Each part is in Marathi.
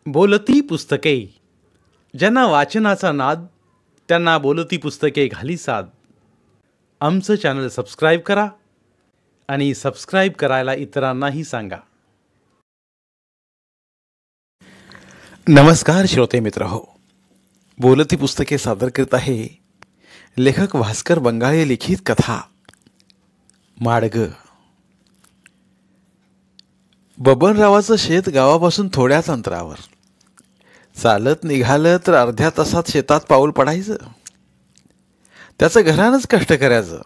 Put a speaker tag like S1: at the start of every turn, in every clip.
S1: बोलती पुस्तके. ज्यांना वाचनाचा नाद त्यांना बोलती पुस्तके घाली साद. आमचं चॅनल सबस्क्राईब करा आणि सबस्क्राईब करायला इतरांनाही सांगा. नमस्कार श्रोते मित्र हो, बोलती पुस्तके सादर करत आहे लेखक भास्कर बंगाळे लिखित कथा माडग. बबनरावाचं शेत गावापासून थोड्याच अंतरावर. चालत निघालं तर अर्ध्या तासात शेतात पाऊल पडायचं. त्याचं घरानंच कष्ट करायचं.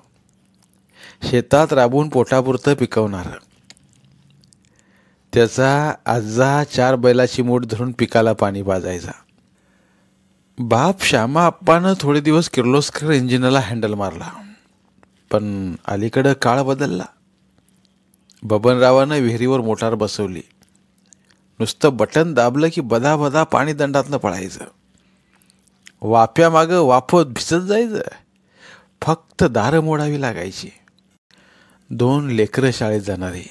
S1: शेतात राबून पोटापुरतं पिकवणारं. त्याचा आजा 4 बैलाची मूठ धरून पिकाला पाणी पाजायचा. बाप श्यामा आप्पानं थोडे दिवस किर्लोस्कर इंजिनाला हँडल मारला, पण अलीकडं काळ बदलला. बबनरावानं विहिरीवर मोटार बसवली. नुसतं बटन दाबलं की बदा बदा पाणी दंडातनं पळायचं. वाफ्यामागं वाफत भिजत जायचं. फक्त दारं मोडावी लागायची. 2 लेकरं शाळेत जाणारी.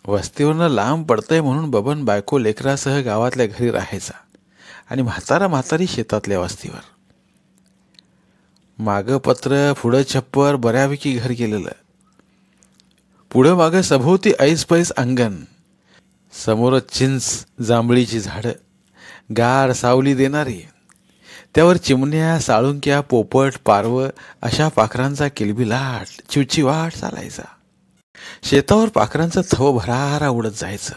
S1: वस्तीवरनं लांब पडतंय म्हणून बबन बायको लेकरासह गावातल्या घरी राहायचा आणि म्हातारी शेतातल्या वस्तीवर. मागं पत्र, पुढं छप्पर, बऱ्यापैकी घर केलेलं. पुढं मागं सभोवती ऐसपैस अंगण. समोर चिंच जांभळीची झाडं, गार सावली देणारी. त्यावर चिमण्या, साळुंक्या, पोपट, पारवं अशा पाखरांचा किलबिलाट, चिवचिवाट चालायचा. शेतावर पाखरांचं थव भरारा उडत जायचं.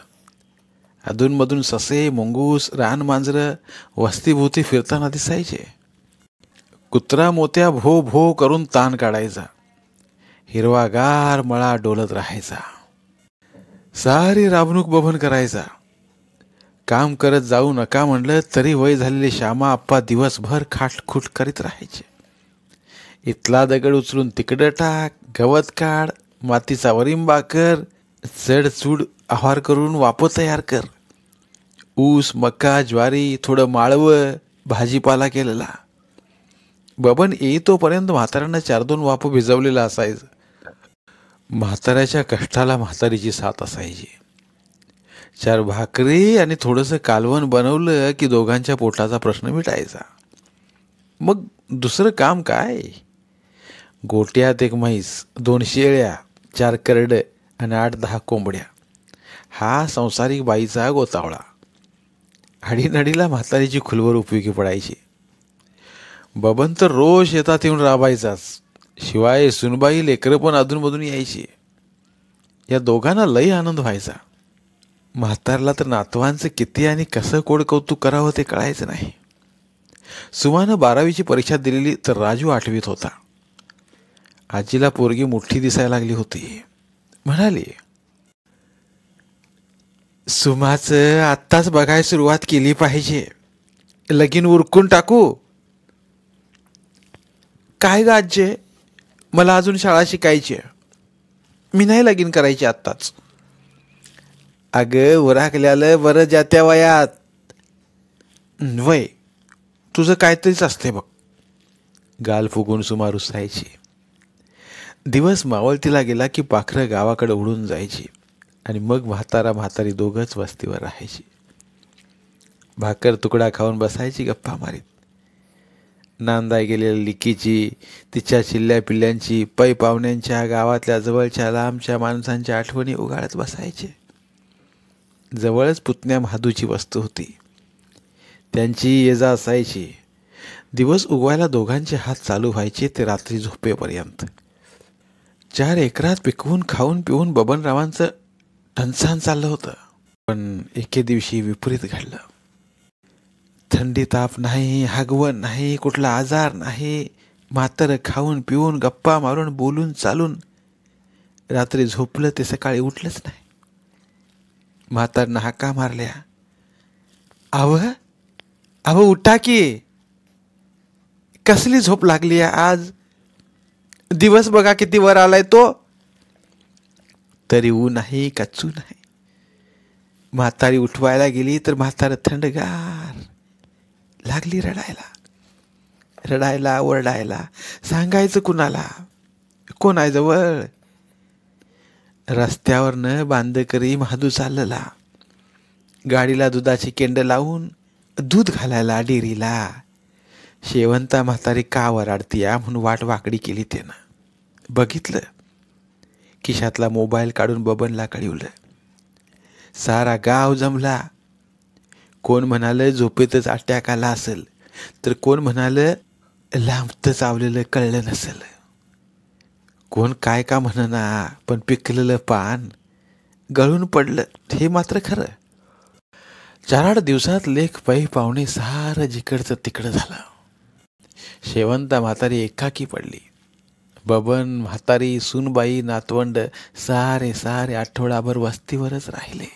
S1: अधूनमधून ससे, मुंगूस, रानमांजरं वस्तीभोवती फिरताना दिसायचे. कुत्रा मोत्या भो भो करून ताण काढायचा. हिरवागार मळा डोलत राहायचा. सारी राबणूक बबन करायचा. काम करत जाऊ नका म्हणलं तरी वय झालेले श्यामा आप्पा दिवसभर खाटखूट करीत राहायचे. इथला दगड उचलून तिकडं टाक, गवत काढ, मातीचा वरिंबा कर, चढचूड आहार करून वापं तयार कर. ऊस, मका, ज्वारी, थोडं माळवं, भाजीपाला केलेला. बबन येईतोपर्यंत म्हाताऱ्यानं 4-2 वापं भिजवलेलं असायचं. म्हाताऱ्याच्या कष्टाला म्हातारीची साथ असायची. 4 भाकरी आणि थोडंसं कालवण बनवलं की दोघांच्या पोटाचा प्रश्न मिटायचा. मग दुसरं काम काय? गोट्यात 1 म्हैस, 2 शेळ्या, 4 करडं आणि 8-10 कोंबड्या. हा संसारिक बाईचा गोतावळा. अडीनडीला म्हातारीची खुलवर उपयोगी पडायची. बबन तर रोज शेतात येऊन राबायचाच. शिवाय सुनबाई, लेकरं पण अधूनमधून यायची. या दोघांना लई आनंद व्हायचा. म्हातारला तर नातवांचं किती आणि कसं कोड कौतुक करावं ते कळायचं नाही. सुमानं 12वीची परीक्षा दिलेली तर राजू 8वीत होता. आजीला पोरगी मोठी दिसायला लागली होती. म्हणाली, सुमाचं आत्ताच बघायला सुरुवात केली पाहिजे. लगीन उरकून टाकू? काय ग आज्जे, मला अजून शाळा शिकायची आहे. मी नाही लगीन करायची आत्ताच. अगं उराकल्यालं बरं जात्या वयात. वय तुझं काहीतरीच असते बघ. गाल फुगून सुमा रुसायची. दिवस मावळतीला गेला की पाखरं गावाकडे उडून जायची आणि मग म्हातारी दोघंच वस्तीवर राहायची. भाकर तुकडा खाऊन बसायची गप्पा मारीत. नांदाय गेलेल्या लिकीची, तिच्या चिल्ल्या पिल्ल्यांची, पै पाहुण्यांच्या, गावातल्या जवळच्या लांबच्या माणसांच्या आठवणी उगाळत बसायचे. जवळच पुतण्या महादूची वस्तू होती. त्यांची ये जा असायची. दिवस उगवायला दोघांचे हात चालू व्हायचे ते रात्री झोपेपर्यंत. 4 एकरात पिकवून खाऊन पिऊन बबनरावांचं ठणसाण चाललं होतं. पण एके दिवशी विपरीत घडलं. थंडी ताप नाही, हगवण नाही, कुठला आजार नाही. म्हातारं खाऊन पिऊन गप्पा मारून बोलून चालून रात्री झोपलं ते सकाळी उठलंच नाही. म्हातारनं हाका मारल्या, अव उठा की. कसली झोप लागली आज? दिवस बघा किती वर आलाय तो. तरी ऊ नाही कच्चू नाही. म्हातारी उठवायला गेली तर म्हातारं थंडगार. लागली रडायला ओरडायला. सांगायचं कुणाला? कोण आहे जवळ? रस्त्यावरनं बांधकरी महादू चाललेला. गाडीला दुधाची केंड लावून दूध घालायला डेअरीला. शेवंता म्हातारी का वराडतीया म्हणून वाट वाकडी केली त्यानं. बघितलं. खिशातला मोबाईल काढून बबनला कळवलं. सारा गाव जमला. कोण म्हणालं झोपेतच अटॅक आला असेल, तर कोण म्हणालं लांबत चावलेलं कळलं नसेल. कोण काय का म्हणना, पण पिकलेलं पान गळून पडलं हे मात्र खरं. 4-8 दिवसात लेख पै पाहुणे सारं जिकडचं तिकडं झालं. शेवंता म्हातारी एकाकी पडली. बबन, म्हातारी, सूनबाई, नातवंड सारे आठवडाभर वस्तीवरच राहिले.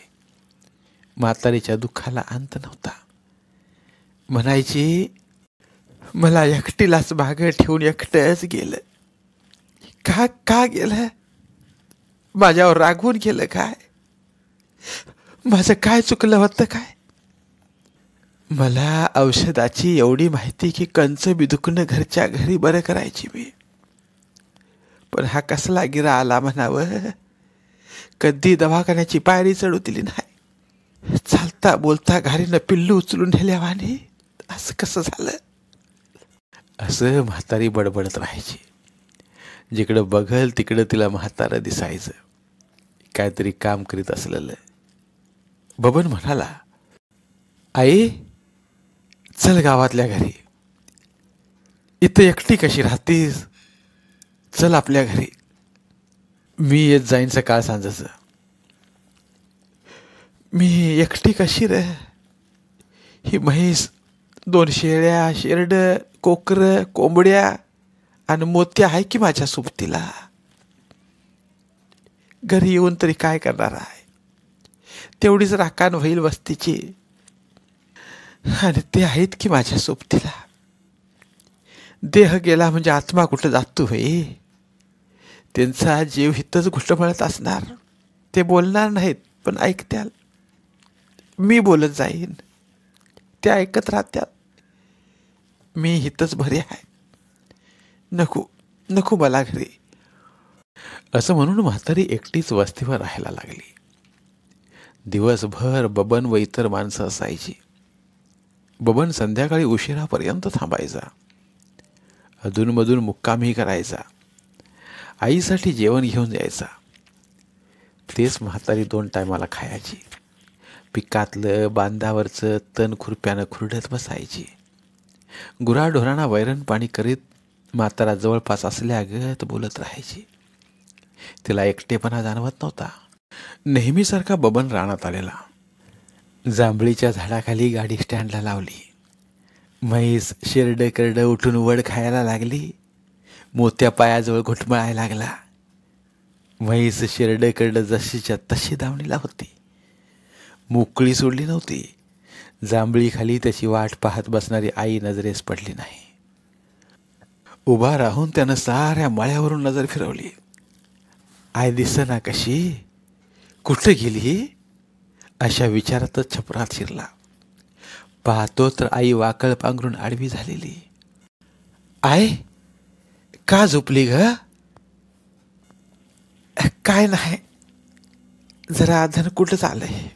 S1: म्हातारीच्या दुःखाला अंत नव्हता. म्हणायची, मला एकटीलाच मागं ठेवून एकटंच गेलं. का गेलं? माझ्यावर रागवून गेलं काय? माझं काय चुकलं होतं काय? मला औषधाची एवढी माहिती की कंच बी दुखणं घरच्या घरी बरं करायची मी. पण हा कसला गिरा आला म्हणावं. कधी दवाखान्याची पायरी चढू दिली नाही. चालता बोलता घारीनं पिल्लू उचलून नेल्यावाने असं कसं झालं? असं म्हातारी बडबडत राहायची. जिकडं बघल तिकडं तिला म्हातारं दिसायचं, काहीतरी काम करीत असलेलं. बबन म्हणाला, आई चल गावातल्या घरी. इथं एकटी कशी राहतीस? चल आपल्या घरी. मी येत जाईन सकाळ सांजचं. मी एकटी कशी रे? ही म्हैस, 2 शेळ्या, शेरड, कोकर, कोंबड्या आणि मोत्या आहे की माझ्या सोबतीला. घरी येऊन तरी काय करणार आहे? तेवढीच राखाण होईल वस्तीची. आणि ते आहेत की माझ्या सोबतीला. देह गेला म्हणजे आत्मा कुठं जातो होय? त्यांचा जीव हितच घुटमळत असणार. ते बोलणार नाहीत पण ऐकत्याल. मी बोलत जाईन, ते ऐकत राहत्यात. मी हितच बरे आहे. नको मला घरी. असं म्हणून म्हातारी एकटीच वस्तीवर राहायला लागली. दिवसभर बबन व इतर माणसं असायची. बबन संध्याकाळी उशिरापर्यंत थांबायचा. अधूनमधून मुक्कामही करायचा. आईसाठी जेवण घेऊन यायचा. तेच म्हातारी 2 टायमाला खायची. पिकातलं बांधावरचं तण खुरप्यानं खुरडत बसायची. गुराढोरांना वैरण पाणी करीत म्हातारा जवळपास असल्यागत बोलत राहायची. तिला एकटेपणा जाणवत नव्हता. नेहमीसारखा बबन रानात आलेला. जांभळीच्या झाडाखाली गाडी स्टँडला लावली. म्हैस शेरडं करडं उठून वड खायला लागली. मोत्या पायाजवळ घुटमळायला लागला. म्हैस शेरडं करडं जशीच्या तशी दावणीला होती. मोकळी सोडली नव्हती. जांभळीखाली त्याची वाट पाहत बसणारी आई नजरेस पडली नाही. उभा राहून त्यानं साऱ्या मळ्यावरून नजर फिरवली. आई दिसेना कशी? कुठं गेली? अशा विचारातच छपरात शिरला. पाहतो तर आई वाकळ पांघरून आडवी झालेली. आई का झोपली ग? काय नाही, जरा धनकुट चाललंय.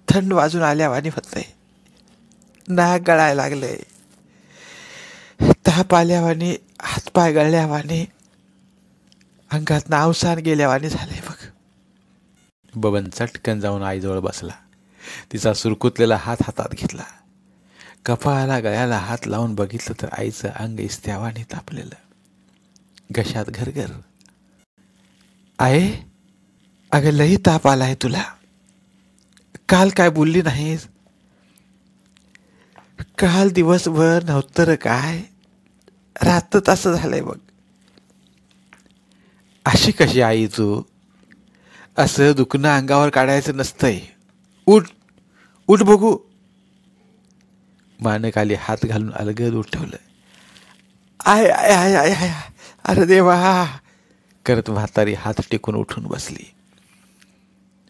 S1: थंड वाजून आल्यावानी होतंय. नाक गळायला लागलंय. ताप आल्यावानी, हातपाय गळल्यावानी, अंगात नावसान गेल्यावानी झालंय बघ. बबन चटकन जाऊन आईजवळ बसला. तिचा सुरकुतलेला हात हातात घेतला. कपाळाला गळ्याला हात लावून बघितलं तर आईचं अंग इस्त्यावाने तापलेलं. घशात घरघर. आई, अगं लई ताप आलाय तुला. काल काय बोलली नाहीस? काल दिवसभर नव्हतं काय, रातच असं झालंय बघ. अशी कशी आई तू? असं दुखणं अंगावर काढायचं नसतंय. उठ उठ बघू. मानेखाली हात घालून अलगद उठवलं. I I I I I, अरे देवा करत म्हातारी हात टेकून उठून बसली.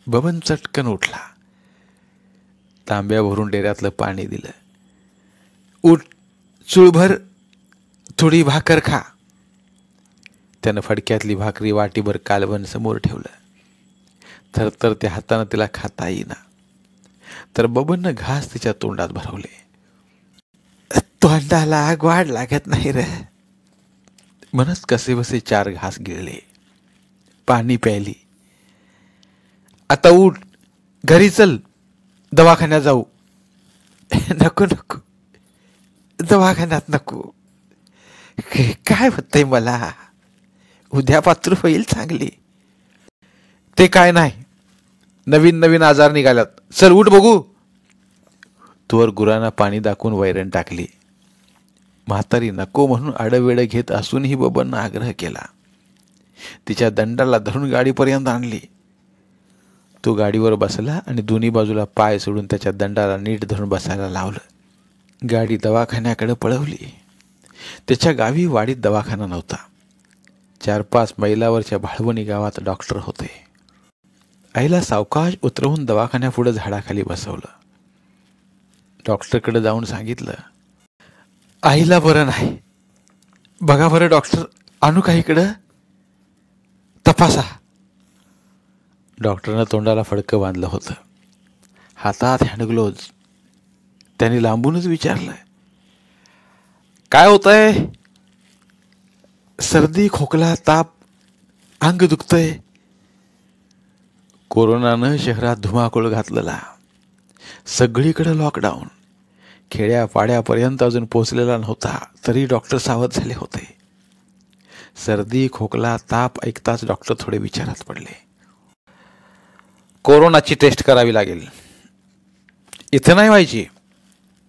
S1: बबन चटकन उठला. तांब्या भरून डेऱ्यातलं पाणी दिलं. उठ, चूळभर थोडी भाकर खा. त्यानं फडक्यातली भाकरी वाटीभर कालवण समोर ठेवलं. थरथर त्या हातानं तिला खाता येईना. तर बबननं घास तिच्या तोंडात भरवले. तोंडाला गोड लागत नाही रे म्हणत कसे बसे 4 घास गिळले. पाणी प्यायली. आता उठ, घरी चल, दवाखान्यात जाऊ. नको नको, दवाखान्यात नको. काय होतंय मला, उद्या पात्र होईल चांगली. ते काय नाही, नवीन नवीन आजार निघाल्यात. चल उठ बघू. तोवर गुरांना पाणी दाखवून वैरण टाकली. म्हातारी नको म्हणून आडवेळ घेत असूनही बबननं आग्रह केला. तिच्या दंडाला धरून गाडीपर्यंत आणली. तो गाडीवर बसला आणि दोन्ही बाजूला पाय सोडून त्याच्या दंडाला नीट धरून बसायला लावलं. गाडी दवाखान्याकडे पळवली. त्याच्या गावी वाडीत दवाखाना नव्हता. 4-5 मैलावरच्या भाळवणी गावात डॉक्टर होते. आईला सावकाश उतरवून दवाखान्यापुढे झाडाखाली बसवलं. डॉक्टरकडे जाऊन सांगितलं, आईला बरं नाही, बघा बरं डॉक्टर, आणू का इकडं, तपासा. डॉक्टरनं तोंडाला फडकं बांधलं होतं, हातात हँडग्लोव्ज. त्यांनी लांबूनच विचारलं, काय होतंय? सर्दी, खोकला, ताप, अंग दुखतंय. कोरोनानं शहरात धुमाकूळ घातलेला. सगळीकडे लॉकडाऊन. खेड्यापाड्यापर्यंत अजून पोचलेला नव्हता, तरी डॉक्टर सावध झाले होते. सर्दी, खोकला, ताप ऐकताच डॉक्टर थोडे विचारात पडले. कोरोनाची टेस्ट करावी लागेल. इथं नाही व्हायची,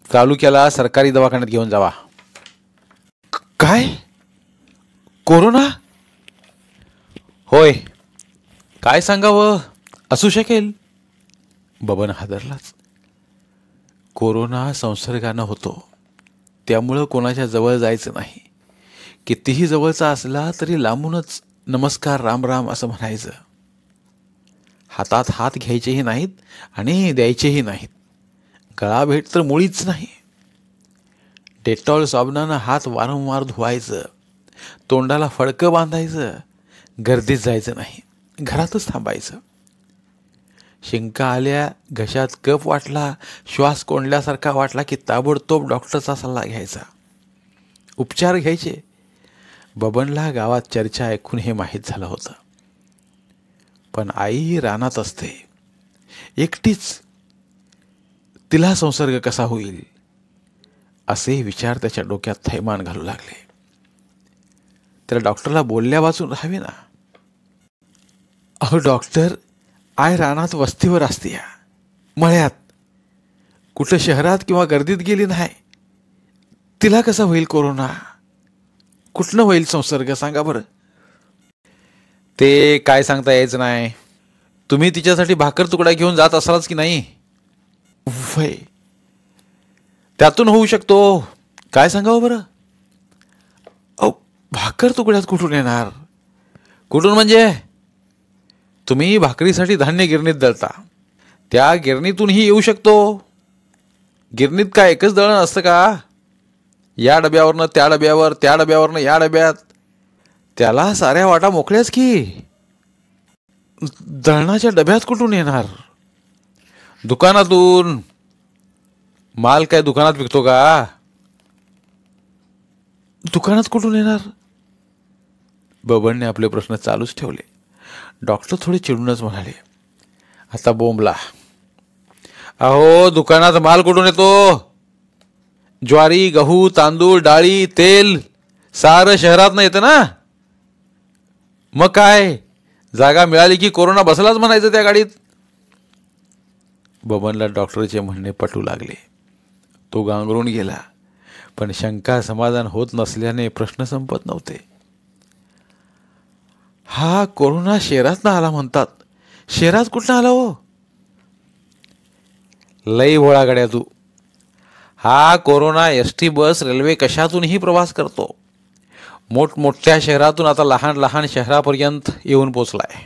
S1: तालुक्याला सरकारी दवाखान्यात घेऊन जावा. काय, कोरोना? होय, काय सांगावं, असू शकेल. बबन हादरलाच. कोरोना संसर्गानं होतो, त्यामुळं कोणाच्या जवळ जायचं नाही. कितीही जवळचा असला तरी लांबूनच नमस्कार, राम राम असं म्हणायचं. हातात हात घ्यायचेही नाहीत आणि द्यायचेही नाहीत. गळा भेट तर मुळीच नाही. डेटॉल साबणानं हात वारंवार धुवायचं. तोंडाला फडकं बांधायचं. गर्दीत जायचं नाही, घरातच थांबायचं. शिंका आल्या, घशात कफ वाटला, श्वास कोंडल्यासारखा वाटला की ताबडतोब डॉक्टरचा सल्ला घ्यायचा. उपचार घ्यायचे. बबनला गावात चर्चा ऐकून हे माहीत झालं होतं. पण आई रानात असते एकटीच, तिला संसर्ग कसा होईल असे विचार त्याच्या डोक्यात थैमान घालू लागले. त्याला डॉक्टरला बोलल्या वाचून राहावे ना. अहो डॉक्टर, आय रानात वस्तीवर असते, मळ्यात, कुठं शहरात किंवा गर्दीत गेली नाही. तिला कसा होईल कोरोना, कुठनं होईल संसर्ग, सांगा बरं. ते काय सांगता यायचं नाही. तुम्ही तिच्यासाठी भाकर तुकडा घेऊन जात असालच की नाही? वय, त्यातून होऊ शकतो. काय सांगावं बरं? अहो भाकर तुकड्यात कुठून येणार? कुठून म्हणजे? तुम्ही भाकरीसाठी धान्य गिरणीत दळता, त्या गिरणीतूनही येऊ शकतो. गिरणीत काय एकच दळण असतं का? या डब्यावरनं त्या डब्यावर, त्या डब्यावरनं या डब्यात, त्याला साऱ्या वाटा मोकळ्याच की. दळणाच्या डब्यात कुठून येणार? दुकानातून. माल काय दुकानात विकतो का? दुकानात कुठून येणार? बबनने आपले प्रश्न चालूच ठेवले. डॉक्टर थोडे चिडूनच म्हणाले, आता बोंबला. अहो दुकानात माल कुठून येतो? ज्वारी, गहू, तांदूळ, डाळी, तेल सारं शहरात येतं ना. मग काय, जागा मिळाली की कोरोना बसलाच म्हणायचं त्या गाडीत. बबनला डॉक्टरचे म्हणणे पटू लागले. तो गांगरून गेला. पण शंका समाधान होत नसल्याने प्रश्न संपत नव्हते. हा कोरोना शहरात आला म्हणतात. शहरात कुठं आला हो? लई भोळा गड्या तू. हा कोरोना एसटी, बस, रेल्वे कशातूनही प्रवास करतो. मोठमोठ्या शहरातून आता लहान लहान शहरापर्यंत येऊन पोचलाय.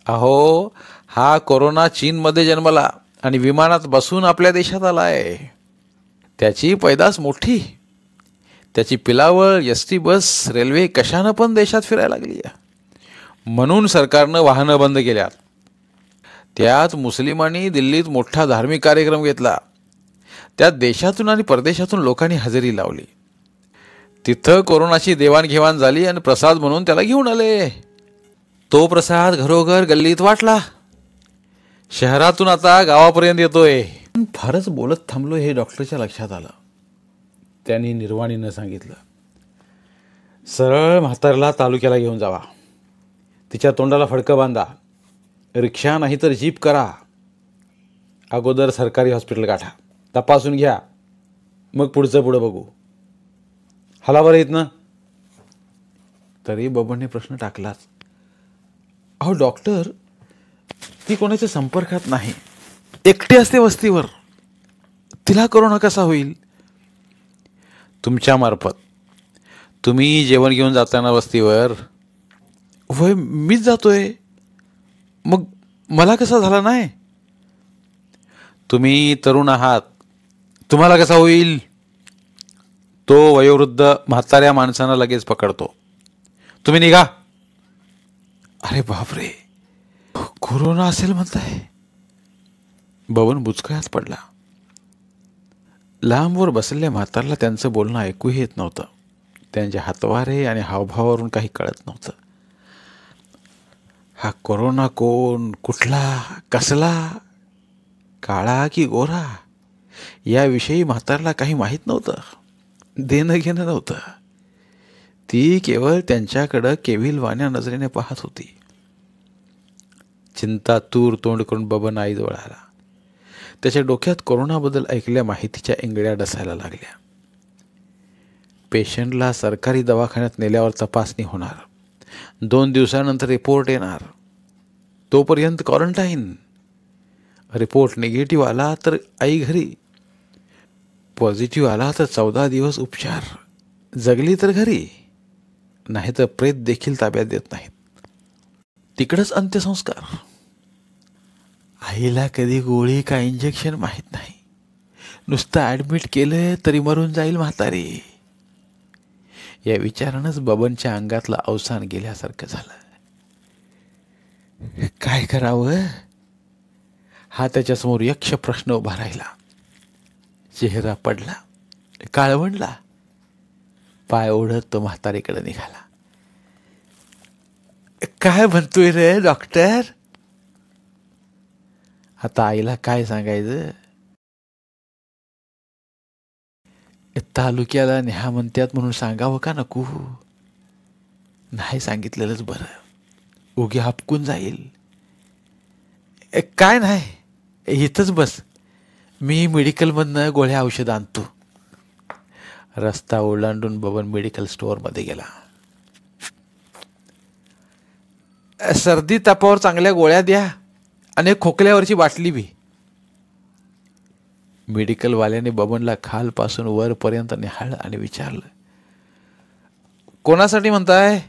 S1: अहो हा कोरोना चीनमध्ये जन्मला आणि विमानात बसून आपल्या देशात आलाय. त्याची पैदास मोठी. त्याची पिलावळ एसटी, बस, रेल्वे कशानं पण देशात फिरायला लागली. म्हणून सरकारनं वाहनं बंद केल्यात. त्यात मुस्लिमांनी दिल्लीत मोठा धार्मिक कार्यक्रम घेतला. त्यात देशातून आणि परदेशातून लोकांनी हजेरी लावली. तिथं कोरोनाची देवाणघेवाण झाली आणि प्रसाद म्हणून त्याला घेऊन आले. तो प्रसाद घरोघर गल्लीत वाटला. शहरातून आता गावापर्यंत येतोय. फारच बोलत थांबलो हे डॉक्टरच्या लक्षात आलं. त्यांनी निर्वाणीनं सांगितलं, सरळ म्हातारला तालुक्याला घेऊन जावा. तिच्या तोंडाला फडकं बांधा. रिक्षा नाही तर जीप करा. अगोदर सरकारी हॉस्पिटल गाठा. तपासून घ्या. मग पुढचं पुढं बघू. हला बरं येत ना. तरी बबनने प्रश्न टाकलाच, अहो डॉक्टर, ती कोणाच्या संपर्कात नाही, एकटी असते वस्तीवर, तिला कोरोना कसा होईल? तुमच्यामार्फत. तुम्ही जेवण घेऊन जाताना वस्तीवर? होय, मीच जातोय. मग मला कसा झाला नाही? तुम्ही तरुण आहात, तुम्हाला कसा होईल? तो वयोवृद्ध म्हाताऱ्या माणसांना लगेच पकडतो. तुम्ही निघा. अरे बापरे, कोरोना असेल म्हणताय? बबन बुचकळ्यात पडला. लांबवर बसलेल्या म्हातारला त्यांचं बोलणं ऐकूही येत नव्हतं. त्यांच्या हातवारे आणि हावभावावरून काही कळत नव्हतं. हा कोरोना कोण, कुठला, कसला, काळा की गोरा, याविषयी म्हातारला काही माहीत नव्हतं. देणं घेणं नव्हतं. ती केवळ त्यांच्याकडं केविलवाण्या नजरेने पाहत होती. चिंतातूर तोंड करून बबन आईजवळ आला. त्याच्या डोक्यात कोरोनाबद्दल ऐकलेल्या माहितीच्या इंगळ्या डसायला लागल्या. पेशंटला सरकारी दवाखान्यात नेल्यावर तपासणी होणार. 2 दिवसानंतर रिपोर्ट येणार. तोपर्यंत क्वारंटाईन. रिपोर्ट निगेटिव्ह आला तर आई घरी. पॉझिटिव्ह आला तर 14 दिवस उपचार. जगली तर घरी, नाही तर प्रेत देखील ताब्यात देत नाहीत. तिकडंच अंत्यसंस्कार. आईला कधी गोळी का इंजेक्शन माहीत नाही. नुसतं ॲडमिट केलं तरी मरून जाईल म्हातारी. या विचारानंच बबनच्या अंगातलं अवसान गेल्यासारखं झालं. काय करावं हा त्याच्यासमोर यक्ष प्रश्न उभा राहिला. चेहरा पडला, काळवंडला. पाय ओढत तो म्हातारीकडे निघाला. काय म्हणतोय रे डॉक्टर? आता आईला काय सांगायचं? तालुक्याला न्या म्हणत्यात म्हणून सांगावं का नको? नाही सांगितलेलंच बरं. उगी हपकून जाईल. काय नाही, इथंच बस, मी मेडिकलमधनं गोळ्या औषध आणतो. रस्ता ओलांडून बबन मेडिकल स्टोअरमध्ये गेला. सर्दी तापावर चांगल्या गोळ्या द्या आणि खोकल्यावरची बाटली बी. मेडिकलवाल्याने बबनला खालपासून वरपर्यंत निहाळलं आणि विचारलं, कोणासाठी म्हणताय?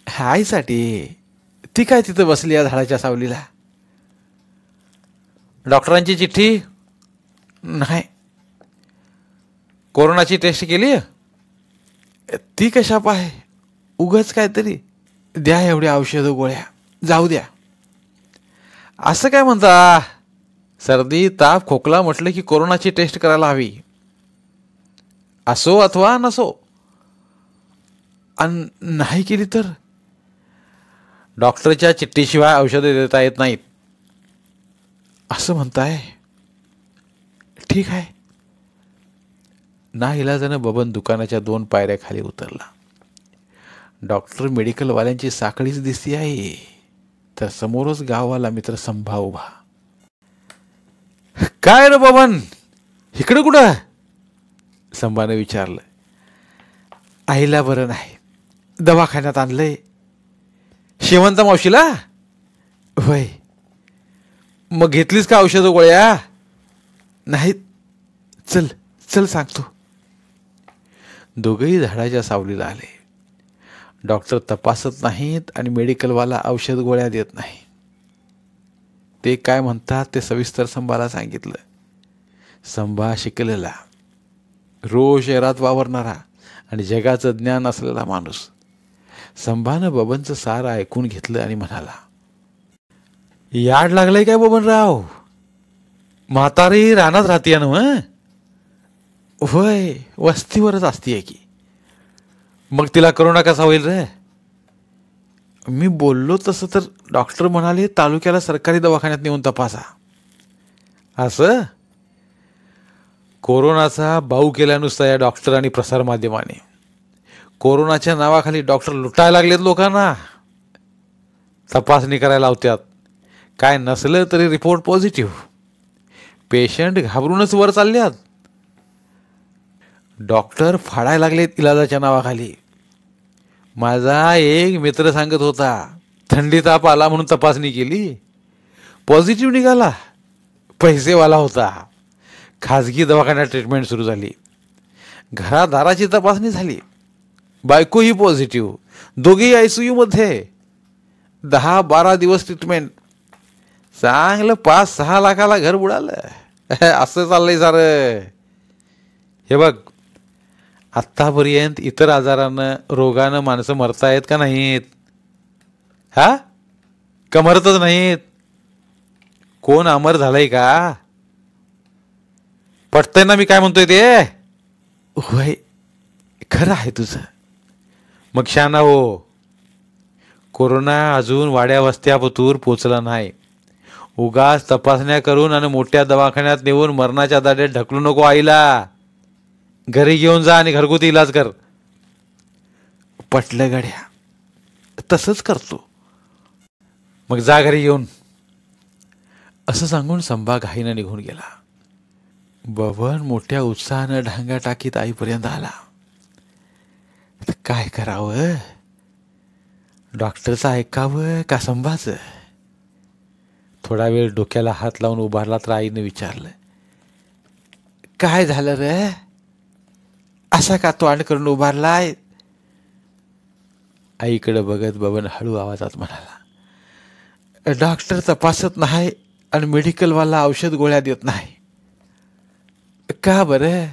S1: आईसाठी. ती काय तिथं बसली या झाडाच्या सावलीला? डॉक्टरांची चिठ्ठी? नाही. कोरोनाची टेस्ट केली? ती कशा पाय, उगाच काहीतरी. द्या एवढ्या औषधं गोळ्या, जाऊ द्या. असं काय म्हणता? सर्दी ताप खोकला म्हटलं की कोरोनाची टेस्ट करायला हवी, असो अथवा नसो. आणि नाही केली तर? डॉक्टरच्या चिठ्ठीशिवाय औषधं देता येत नाहीत. असं म्हणताय? ठीक आहे. नाईलाजानं बबन दुकानाच्या 2 पायऱ्या खाली उतरला. डॉक्टर मेडिकलवाल्यांची साखळीच दिसती आहे, तर समोरच गाववाला मित्र संभा उभा. काय रे बबन, इकडं कुठं? संभाने विचारलं. आईला बरं नाही, दवाखान्यात आणलंय. शेवंत मावशीला? होय. मग घेतलीस का औषधं गोळ्या? नाही. चल चल सांगतो. दोघंही झाडाच्या सावलीला आले. डॉक्टर तपासत नाहीत आणि मेडिकलवाला औषध गोळ्या देत नाही. ते काय म्हणतात ते सविस्तर संभाला सांगितलं. संभा शिकलेला, रोज शहरात वावरणारा आणि जगाचं ज्ञान असलेला माणूस. संभानं बबनचं सारं ऐकून घेतलं आणि म्हणाला, याड लागलंय काय बबनराव? म्हातारी रानात राहतीय ना? होय, वस्तीवरच असतीये की. मग तिला करोना कसा होईल रे? मी बोललो तसं तर डॉक्टर म्हणाले तालुक्याला सरकारी दवाखान्यात नेऊन तपासा. असं कोरोनाचा बाऊ केला नुसता या डॉक्टर आणि प्रसारमाध्यमाने. कोरोनाच्या नावाखाली डॉक्टर लुटायला लागलेत लोकांना. तपासणी करायला लावत्यात, काय नसलं तरी रिपोर्ट पॉझिटिव्ह. पेशंट घाबरूनच वर चालल्यात. डॉक्टर फाडायला लागलेत इलाजाच्या नावाखाली. माझा एक मित्र सांगत होता, थंडी ताप आला म्हणून तपासणी केली, पॉझिटिव्ह निघाला. पैसेवाला होता. खाजगी दवाखान्यात ट्रीटमेंट सुरू झाली. घरादाराची तपासणी झाली, बायकोही पॉझिटिव्ह. दोघेही ICU मध्ये. 10-12 दिवस ट्रीटमेंट. चांगलं 5-6 लाखाला घर बुडालं. असं चाललंय सारं. हे बघ, आत्तापर्यंत इतर आजारानं रोगानं माणसं मरतायत का नाहीत? हा, का मरतच नाहीत? कोण अमर झालंय का? पटतंय ना मी काय म्हणतोय ते? होय, खरं आहे तुझं. मग शाना हो, कोरोना अजून वाड्या वस्त्यापतूर पोचला नाही. उगाच तपासण्या करून आणि मोठ्या दवाखान्यात नेऊन मरणाच्या दाढेत ढकलू नको आईला. घरी घेऊन जा आणि घरगुती इलाज कर. पटलं गड्या, तसंच करतो. मग जा घरी घेऊन. असं सांगून संभा घाईनं निघून गेला. बबन मोठ्या उत्साहानं ढांगा टाकीत आईपर्यंत आला. काय करावं? डॉक्टरचं ऐकावं का संभाचं? थोडा वेळ डोक्याला हात लावून उभारला तर आईने विचारलं, काय झालं रे? असा का तोंड करून उभारलाय? आईकडे बघत बबन हळू आवाजात म्हणाला, डॉक्टर तपासत नाही आणि मेडिकलवाला औषध गोळ्या देत नाही. का बरं?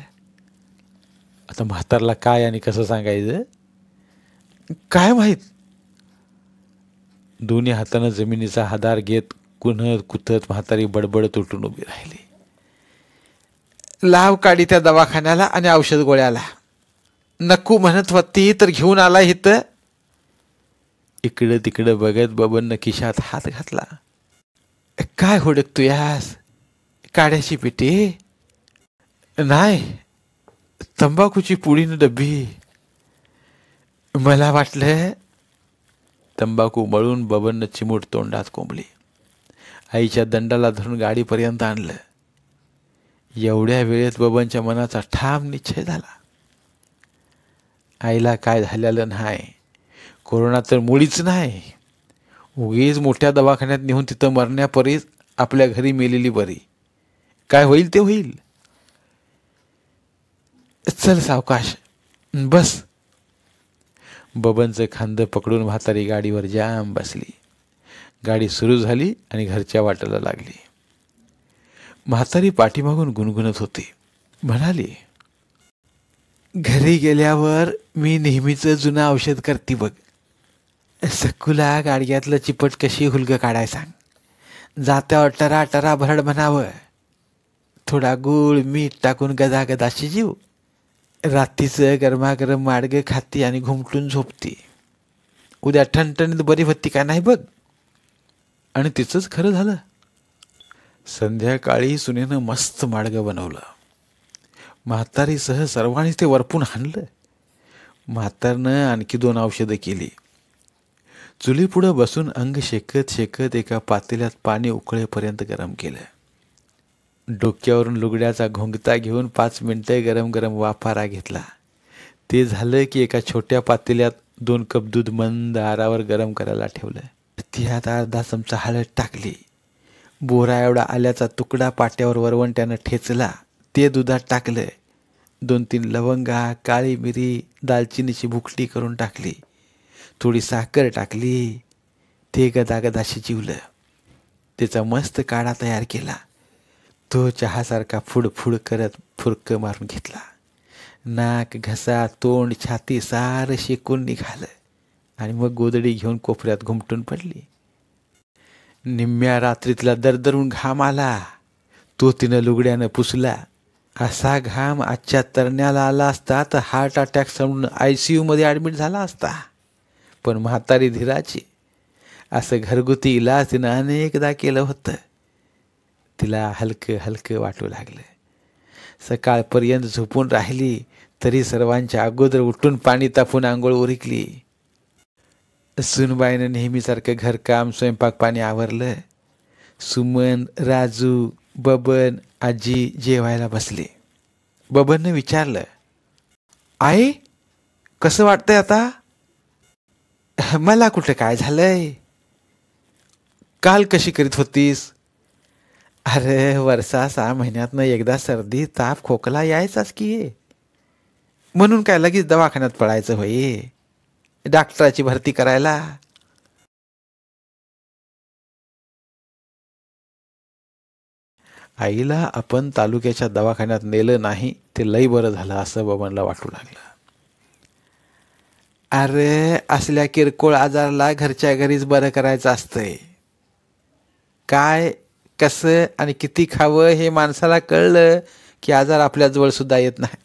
S1: आता म्हातारला काय आणि कसं सांगायचं? काय माहीत. दोन्ही हातानं जमिनीचा हादार घेत कुणत कुतत म्हातारी बडबडत उठून उभी राहिली. लाव काढी त्या दवाखान्याला आणि औषध गोळ्याला. नको म्हणत होती तर घेऊन आला इथं. इकडं तिकडं बघत बबन खिशात हात घातला. काय हुडकतो यास? काड्याची पेटी? नाही, तंबाखूची पुडीन डब्बी. मला वाटलं. तंबाखू मळून बबन चिमूट तोंडात कोंबली. आईच्या दंडाला धरून गाडीपर्यंत आणलं. एवढ्या वेळेत बबनच्या मनाचा ठाम निश्चय झाला. आईला काय झालेलं नाही, कोरोना तर मुळीच नाही. उगीच मोठ्या दवाखान्यात नेऊन तिथं मरण्यापरीस आपल्या घरी मेलेली बरी. काय होईल ते होईल. चल सावकाश बस. बबनचं खांदं पकडून म्हातारी गाडीवर जाम बसली. गाडी सुरू झाली आणि घरच्या वाटेला लागली. म्हातारी पाठीमागून गुणगुणत होती. म्हणाली, घरी गेल्यावर मी नेहमीच जुनं औषध करते बघ. सकुला गाडग्यातलं चिपट कशी हुलगं काढाय सांग. जात्यावर टरा टरा भरड म्हणावं. थोडा गूळ मीठ टाकून गदा गदा शिजीव. रात्रीचं गरमागरम माडगं खाती आणि घुमटून झोपती. उद्या ठणठणीत बरी होती का नाही बघ. आणि तिचंच खरं झालं. संध्याकाळी सुनेनं मस्त माडगं बनवलं. म्हातारीसह सर्वांनीच ते वरपून हाणलं. म्हातारनं आणखी 2 औषधं केली. चुलीपुढं बसून अंग शेकत शेकत एका पातेल्यात पाणी उकळेपर्यंत गरम केलं. डोक्यावरून लुगड्याचा घोंगता घेऊन 5 मिनिटं गरम गरम वाफारा घेतला. ते झालं की एका छोट्या पातेल्यात 2 कप दूध मंद आरावर गरम करायला ठेवलं. त्यात अर्धा चमचा हळद टाकली. बोरा एवढा आल्याचा तुकडा पाट्यावर वरवंट्यानं ठेचला. ते दुधात टाकलं. 2-3 लवंगा, काळी मिरी, दालचिनीची भुकटी करून टाकली. थोडी साखर टाकली. ते गदागदा शिजवलं. त्याचा मस्त काढा तयार केला. तो चहासारखा फुडफुड करत फुरकं मारून घेतला. नाक, घसा, तोंड, छाती सारं शेकून निघालं आणि मग गोदडी घेऊन कोपऱ्यात घुमटून पडली. निम्म्या रात्रीतला दरदरून घाम आला, तो तिनं लुगड्यानं पुसला. असा घाम आजच्या तरण्याला आला असता तर हार्ट अटॅक समजून ICU मध्ये ॲडमिट झाला असता. पण म्हातारी धीराची. असं घरगुती इलाज तिनं अनेकदा केलं होतं. तिला हलकं हलकं वाटू लागलं. सकाळपर्यंत झोपून राहिली तरी सर्वांच्या अगोदर उठून पाणी तापून आंघोळ उरकली. सुनबाईनं नेहमीसारखं घरकाम स्वयंपाक पाणी आवरलं. सुमन, राजू, बबन, आजी जेवायला बसले. बबननं विचारलं, आई कसं वाटतंय आता? मला कुठं काय झालंय? काल कशी करीत होतीस? अरे वर्षा 6 महिन्यातनं एकदा सर्दी ताप खोकला यायचाच की. म्हणून काय लगेच दवाखान्यात पळायचं होय? डॉक्टराची भरती करायला? आईला आपण तालुक्याच्या दवाखान्यात नेलं नाही ते लई बरं झालं असं बबनला वाटू लागलं. अरे असल्या किरकोळ आजारला घरच्या घरीच बरं करायचं असतंय. काय कसं आणि किती खावं हे माणसाला कळलं की आजार आपल्या जवळ सुद्धा येत नाही.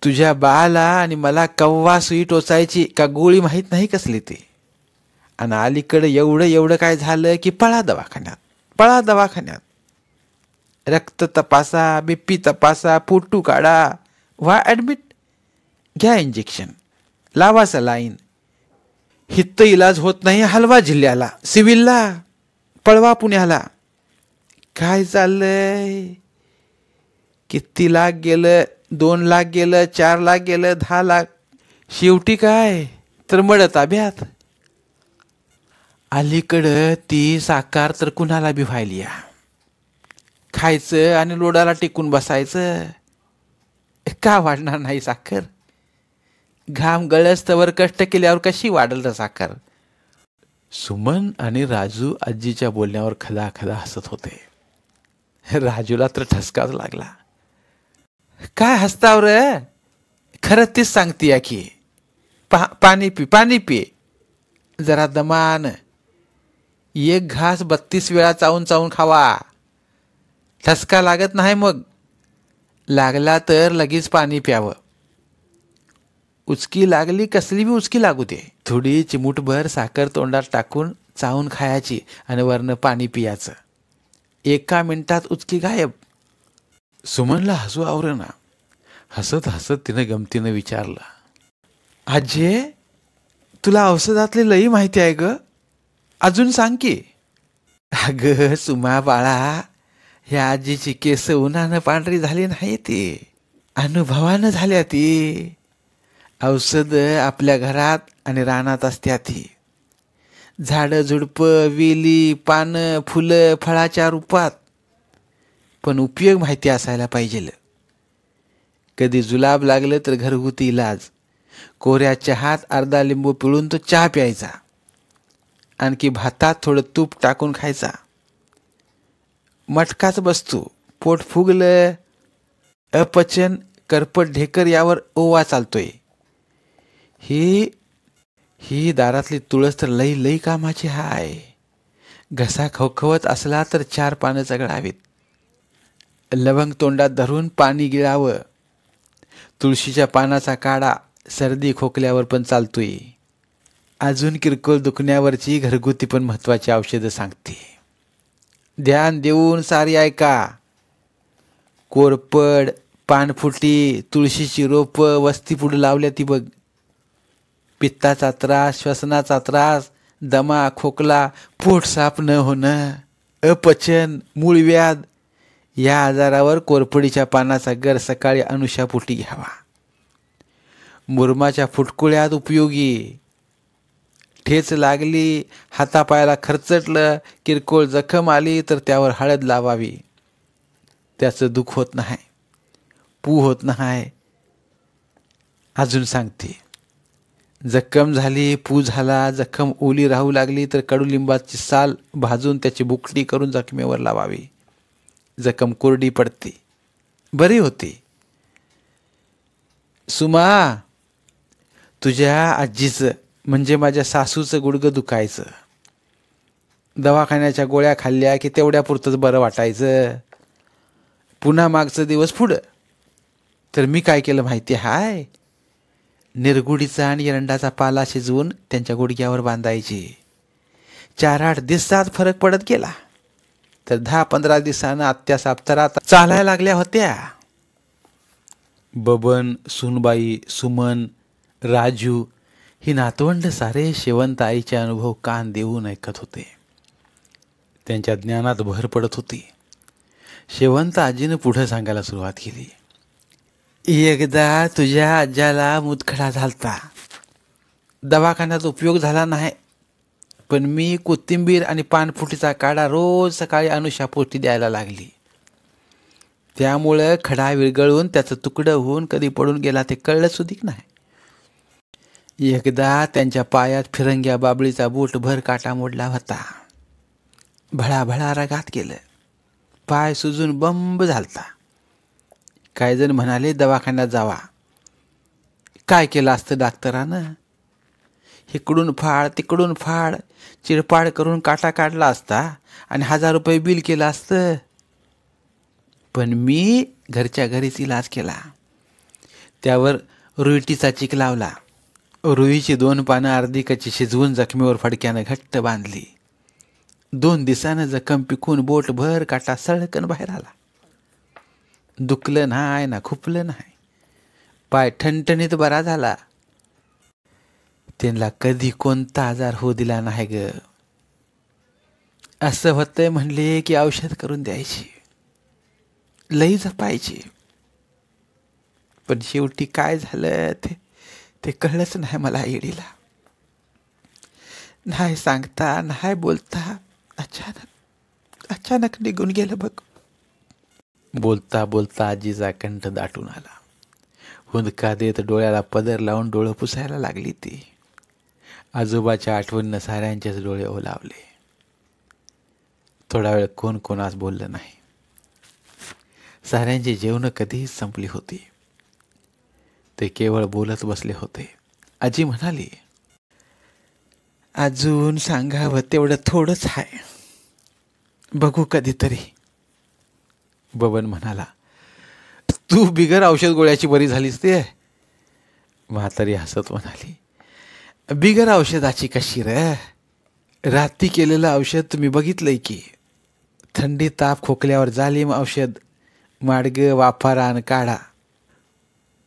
S1: तुझ्या बाळाला आणि मला कव्वा सुई टोचायची का गोळी माहीत नाही कसली ती. आणि अलीकडं एवढं एवढं काय झालं की पळा दवाखान्यात, पळा दवाखान्यात. रक्त तपासा, BP तपासा, फोटो काढा, व्हा ॲडमिट, घ्या इंजेक्शन, लावा सलाईन. हित्त इलाज होत नाही हलवा जिल्ह्याला, सिव्हिलला, पळवा पुण्याला. काय चाललंय? किती लाख गेलं? 2 लाख गेलं, 4 लाख गेलं, 10 लाख. शेवटी काय तर मड ताब्यात. अलीकडं ती साकार तर कुणाला बी व्हायली. खायचं आणि लोडाला टिकून बसायचं. का वाढणार नाही साखर? घाम गळस्तवर कष्ट केल्यावर कशी वाढल र साखर? सुमन आणि राजू आजीच्या बोलण्यावर खदा खदा हसत होते. राजूला तर ठसकाच लागला. काय हसताव रे? खरं तीच सांगतीया की. पाणी पी, पाणी पी जरा दमान. एक घास 32 वेळा चावून चावून खावा. ठसका लागत नाही मग. लागला तर लगेच पाणी प्यावं. उचकी लागली कसली बी उचकी लागू दे, थोडी चिमूटभर साखर तोंडात टाकून चावून खायची आणि वरनं पाणी पियाचं. 1 मिनिटात उचकी गायब. सुमनला हसू आवरेना. हसत हसत तिनं गमतीनं विचारलं, आजे तुला औषधातली लई माहिती आहे ग, अजून सांग की. अगं सुमा बाळा, ह्या आजीची केस उन्हानं पांढरी झाली नाही, ती अनुभवानं झाल्या. ती औषध आपल्या घरात आणि रानात असत्या. ती झाडं झुडपं, वेली, पानं, फुलं, फळाच्या रूपात. पण उपयोग माहिती असायला पाहिजे. कधी जुलाब लागलं तर घरगुती इलाज. कोऱ्या चहात अर्धा लिंबू पिळून तो चहा प्यायचा. आणखी भातात थोडं तूप टाकून खायचा. मटकाच बसतो. पोट फुगलं, अपचन, करपट ढेकर यावर ओवा चालतोय. ही दारातली तुळस तर लई लई कामाची हाय. घसा खवखवत असला तर 4 पानं चगळावीत. लवंग तोंडात धरून पाणी गिळावं. तुळशीच्या पानाचा काढा सर्दी खोकल्यावर पण चालतोय. अजून किरकोळ दुखण्यावरची घरगुती पण महत्वाची औषधं सांगते. ध्यान देऊन सारी ऐका. कोरपड, पानफुटी, तुळशीची रोपं वस्ती पुढे लावल्या ती बघ. पित्ताचा त्रास, श्वसनाचा त्रास, दमा, खोकला, पोट साफ न होणं, अपचन, मूळव्याध या आजारावर कोरपडीच्या पानाचा गर सकाळी अनुशापोटी घ्यावा. मुरमाच्या फुटकुळ्यात उपयोगी. ठेच लागली, हातापायाला खरचटलं, किरकोळ जखम आली तर त्यावर हळद लावावी. त्याचं दुःख होत नाही, पू होत नाही. अजून सांगते, जखम झाली, पू झाला, जखम ओली राहू लागली तर कडुलिंबाची साल भाजून त्याची बुकटी करून जखमेवर लावावी. जखम कोरडी पडते, बरी होते. सुमा, तुझ्या आजीचं म्हणजे माझ्या सासूचं गुडघं दुखायचं. दवाखान्याच्या गोळ्या खाल्ल्या की तेवढ्यापुरतंच बरं वाटायचं. पुन्हा मागचं दिवस पुढं. तर मी काय केलं माहिती हाय, निरगुडीचा आणि एरंडाचा पाला शिजवून त्यांच्या गुडघ्यावर बांधायचे. 4-8 दिवसात फरक पडत गेला. तर 10-15 दिवसानं आत्या सापतरात चालायला लागल्या होत्या. बबन, सुनबाई, सुमन, राजू ही नातवंड सारे शेवंत आईचे अनुभव कान देऊन ऐकत होते. त्यांच्या ज्ञानात भर पडत होती. शेवंत आजीनं पुढं सांगायला सुरुवात केली. एकदा तुझ्या आज्याला मुतखडा झालता. दवाखान्यात उपयोग झाला नाही, पण मी कोथिंबीर आणि पानफुटीचा काढा रोज सकाळी अनुषापोटी द्यायला लागली. त्यामुळं खडा विरघळून त्याचं तुकडं होऊन कधी पडून गेला ते कळलं सुद्धा नाही. एकदा त्यांच्या पायात फिरंग्या बाबळीचा बोटभर काटा मोडला होता. भळाभळा रगात गेलं. पाय सुजून बंब झालता. काही जण म्हणाले दवाखान्यात जावा. काय केलं असतं डॉक्टरानं? इकडून फाड तिकडून फाड चिरपाड करून काटा काढला असता आणि 1000 रुपये बिल केलं असतं. पण मी घरच्या घरीच इलाज केला. त्यावर रुईटीचा चिक लावला. रुईची 2 पानं अर्धी कच्ची शिजवून जखमीवर फडक्यानं घट्ट बांधली. 2 दिवसानं जखम पिकून बोटभर काटा सळकन बाहेर आला. दुखलं नाही ना खुपलं नाही. पाय ठणठणीत बरा झाला. त्यांना कधी कोणता आजार होऊ दिला नाही ग. असं होतंय म्हणले की औषध करून द्यायची, लई जपायची. पण शेवटी काय झालं ते कळलंच नाही मला येडीला. नाही सांगता नाही बोलता अचानक निघून गेलं बघ. बोलता बोलता आजीचा कंठ दाटून आला. हुंदका देत डोळ्याला पदर लावून डोळं पुसायला लागली ती. आजोबाच्या आठवणीनं साऱ्यांचेच डोळे ओलावले. थोडा वेळ कोण कोणास बोललं नाही. साऱ्यांची जेवणं कधीच संपली होती. ते केवळ बोलत बसले होते. आजी म्हणाली, अजून सांगावं तेवढं थोडंच आहे, बघू कधीतरी. बबन म्हणाला, तू बिगर औषध गोळ्याची बरी झालीस ते. म्हातारी हसत म्हणाली, बिगर औषधाची कशी रे? रात्री केलेलं औषध तुम्ही बघितलंय की. थंडी ताप खोकल्यावर जालीम औषध. माडग वाफारा आणि काढा.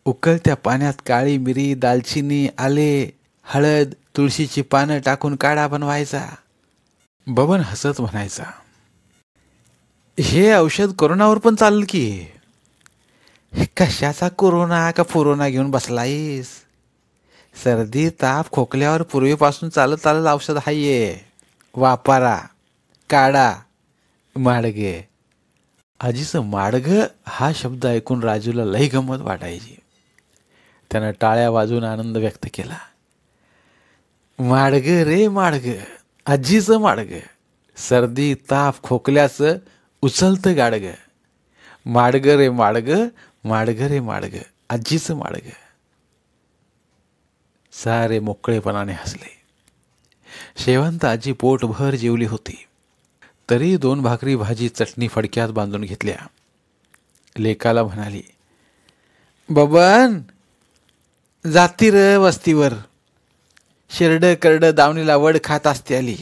S1: उकळत्या पाण्यात काळी मिरी, दालचिनी, आले, हळद, तुळशीची पानं टाकून काढा बनवायचा. बबन हसत म्हणायचा, हे औषध कोरोनावर पण चालेल की. कशाचा कोरोना का फोरोना घेऊन बसलायस? सर्दी ताप खोकल्यावर पूर्वीपासून चालत चालत औषध हाये. वापारा, काढा, माडगे. आजीचं माडग हा शब्द ऐकून राजूला लई गंमत वाटायची. त्यानं टाळ्या वाजवून आनंद व्यक्त केला. माडग रे माडग, आजीचं माडग. सर्दी ताप खोकल्याचं उचलतं गाडग. माडग रे माडग, माडग रे माडग, आजीचं माडग. सारे मोकळेपणाने हसले. शेवंत आजी पोटभर जेवली होती. तरी 2 भाकरी भाजी चटणी फडक्यात बांधून घेतल्या. लेकाला म्हणाली, बबन जाती र वस्तीवर. शेरड करड दावणीला वड खात असते आली.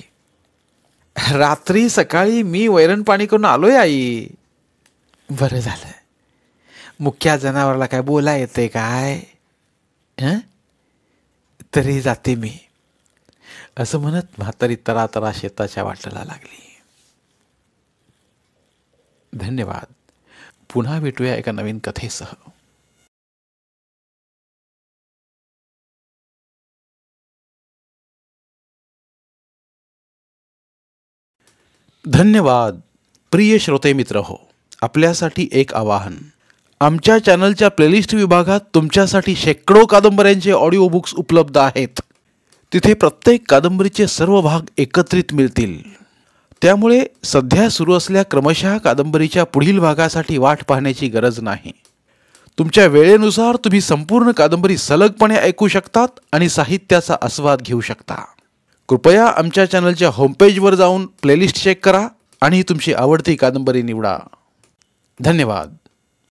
S1: रात्री सकाळी मी वैरण पाणी करून आलोय आई. बरं झालं. मुख्या जनावराला काय बोला येते काय? तरी जाते मी. असं म्हणत म्हातारी तरातरा शेताच्या वाटेला लागली. धन्यवाद. पुन्हा भेटूया एका नवीन कथेसह. धन्यवाद. प्रिय श्रोते मित्र हो, आपल्यासाठी एक आवाहन. आमच्या चॅनलच्या प्लेलिस्ट विभागात तुमच्यासाठी शेकडो कादंबऱ्यांचे ऑडिओ बुक्स उपलब्ध आहेत. तिथे प्रत्येक कादंबरीचे सर्व भाग एकत्रित मिळतील. त्यामुळे सध्या सुरू असलेल्या क्रमशः कादंबरीच्या पुढील भागासाठी वाट पाहण्याची गरज नाही. तुमच्या वेळेनुसार तुम्ही संपूर्ण कादंबरी सलगपणे ऐकू शकतात आणि साहित्याचा आस्वाद घेऊ शकता. कृपया आमच्या चॅनलच्या होमपेजवर जाऊन प्लेलिस्ट चेक करा आणि तुमची आवडती कादंबरी निवडा. धन्यवाद.